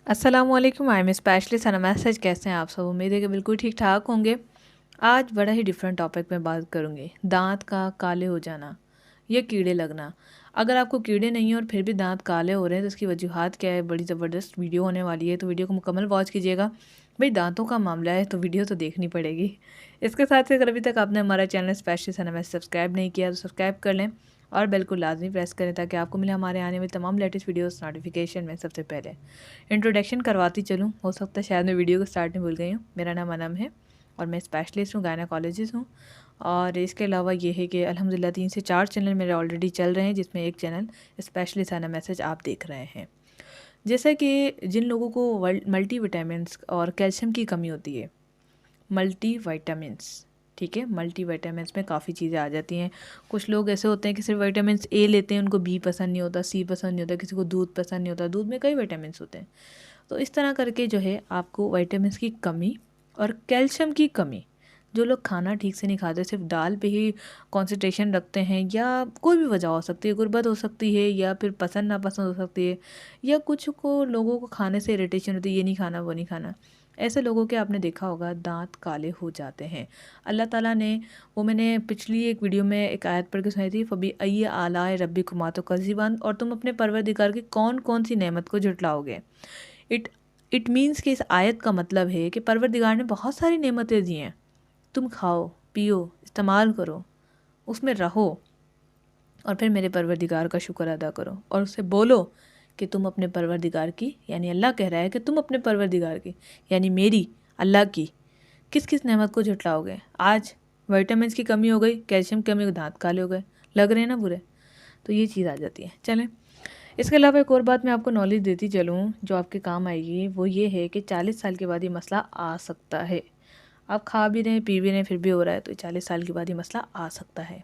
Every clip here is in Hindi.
अस्सलामुअलैकुम। I am specialist and message. कैसे हैं आप सब? उम्मीद है कि बिल्कुल ठीक ठाक होंगे। आज बड़ा ही डिफरेंट टॉपिक में बात करूँगी। दांत का काले हो जाना या कीड़े लगना। अगर आपको कीड़े नहीं हैं और फिर भी दांत काले हो रहे हैं तो इसकी वजूहात क्या है? बड़ी ज़बरदस्त वीडियो होने वाली है, तो वीडियो को मुकम्मल वॉच कीजिएगा। भाई दांतों का मामला है तो वीडियो तो देखनी पड़ेगी। इसके साथ ही अगर अभी तक आपने हमारा channel specialist and message subscribe नहीं किया तो सब्सक्राइब कर लें और बेल को लाजमी प्रेस करें ताकि आपको मिले हमारे आने वाली तमाम लेटेस्ट वीडियोस नोटिफिकेशन में सबसे पहले। इंट्रोडक्शन करवाती चलूँ, हो सकता है शायद मैं वीडियो को स्टार्ट में भूल गई हूँ। मेरा नाम अनम है और मैं स्पेशलिस्ट हूँ, गायनेकोलॉजिस्ट हूँ। और इसके अलावा ये है कि अल्हम्दुलिल्लाह 3 से 4 चैनल मेरे ऑलरेडी चल रहे हैं, जिसमें एक चैनल स्पेशलिस्ट आना मैसेज आप देख रहे हैं। जैसा कि जिन लोगों को मल्टी विटामिन्स और कैल्शियम की कमी होती है, मल्टी विटामिन्स, ठीक है, मल्टी विटामिन्स में काफ़ी चीज़ें आ जाती हैं। कुछ लोग ऐसे होते हैं कि सिर्फ विटामिन ए लेते हैं, उनको बी पसंद नहीं होता, सी पसंद नहीं होता, किसी को दूध पसंद नहीं होता। दूध में कई विटामिन होते हैं। तो इस तरह करके जो है आपको विटामिन की कमी और कैल्शियम की कमी, जो लोग खाना ठीक से नहीं खाते, सिर्फ दाल पे ही कंसंट्रेशन रखते हैं, या कोई भी वजह हो सकती है, गुर्बत हो सकती है, या फिर पसंद नापसंद हो सकती है, या कुछ को लोगों को खाने से इरिटेशन होती है, ये नहीं खाना वो नहीं खाना। ऐसे लोगों के आपने देखा होगा दांत काले हो जाते हैं। अल्लाह ताला ने, वो मैंने पिछली एक वीडियो में एक आयत पढ़ के सुनाई थी, फबी अय्य आलाए रब्बिकुमा तुकज़्ज़िबान, और तुम अपने परवरदिगार की कौन कौन सी नेमत को झुटलाओगे। इट इट मीन्स कि इस आयत का मतलब है कि परवरदिगार ने बहुत सारी नेमतें दी हैं, तुम खाओ पियो इस्तेमाल करो, उसमें रहो, और फिर मेरे परवरदिगार का शुक्र अदा करो और उससे बोलो कि तुम अपने परवरदिगार की, यानी अल्लाह कह रहा है कि तुम अपने परवरदिगार की, यानी मेरी, अल्लाह की किस किस नेमत को झुटलाओगे। आज विटामिन की कमी हो गई, कैल्शियम की कमी हो, दांत काले हो गए, लग रहे हैं ना बुरे। तो ये चीज़ आ जाती है। चलें, इसके अलावा एक और बात मैं आपको नॉलेज देती चलूँ जो आपके काम आएगी, वो ये है कि 40 साल के बाद ये मसला आ सकता है। आप खा भी रहे हैं पी भी रहे हैं फिर भी हो रहा है, तो 40 साल के बाद ये मसला आ सकता है।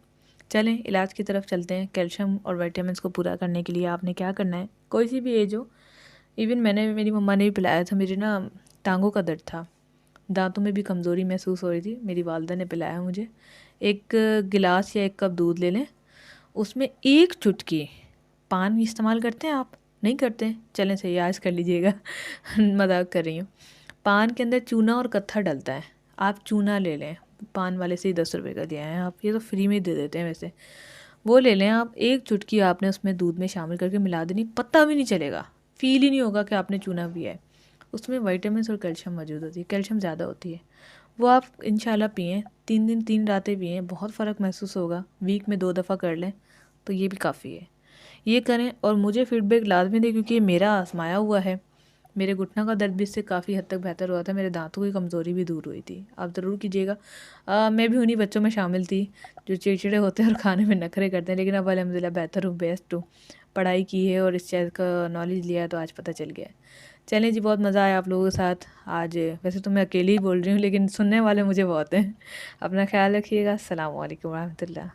चलें इलाज की तरफ चलते हैं। कैल्शियम और विटामिन को पूरा करने के लिए आपने क्या करना है, कोई सी भी एज हो। इवन मेरी मम्मा ने भी पिलाया था, मेरी ना टांगों का दर्द था, दांतों में भी कमज़ोरी महसूस हो रही थी, मेरी वालदा ने पिलाया मुझे। एक गिलास या एक कप दूध ले लें, उसमें एक चुटकी, पान इस्तेमाल करते हैं आप? नहीं करते? चलें सही, आज कर लीजिएगा। मजाक कर रही हूँ। पान के अंदर चूना और कत्था डलता है, आप चूना ले लें। पान वाले से ही 10 रुपये का दिया है, आप ये तो फ्री में दे देते हैं वैसे। वो ले लें आप, एक चुटकी आपने उसमें दूध में शामिल करके मिला देनी, पता भी नहीं चलेगा, फील ही नहीं होगा कि आपने चूना पिया है। उसमें विटामिन और कैल्शियम मौजूद होती है, कैल्शियम ज़्यादा होती है। वो आप इंशाल्लाह पिएँ, 3 दिन 3 रातें पिएँ, बहुत फ़र्क महसूस होगा। वीक में 2 दफ़ा कर लें तो ये भी काफ़ी है। ये करें और मुझे फीडबैक लाजमी दें, क्योंकि ये मेरा आजमाया हुआ है। मेरे घुटना का दर्द भी इससे काफ़ी हद तक बेहतर हुआ था, मेरे दांतों की कमज़ोरी भी दूर हुई थी। आप ज़रूर कीजिएगा। मैं भी उन्हीं बच्चों में शामिल थी जो चिड़चिड़े होते हैं और खाने में नखरे करते हैं, लेकिन अब अल्हम्दुलिल्लाह बेहतर हूँ, बेस्ट हूँ। पढ़ाई की है और इस चीज़ का नॉलेज लिया है तो आज पता चल गया है। चलें जी, बहुत मज़ा आया आप लोगों के साथ आज। वैसे तो मैं अकेली ही बोल रही हूँ लेकिन सुनने वाले मुझे बहुत हैं। अपना ख्याल रखिएगा। अस्सलाम वालेकुम रहमतुल्लाह।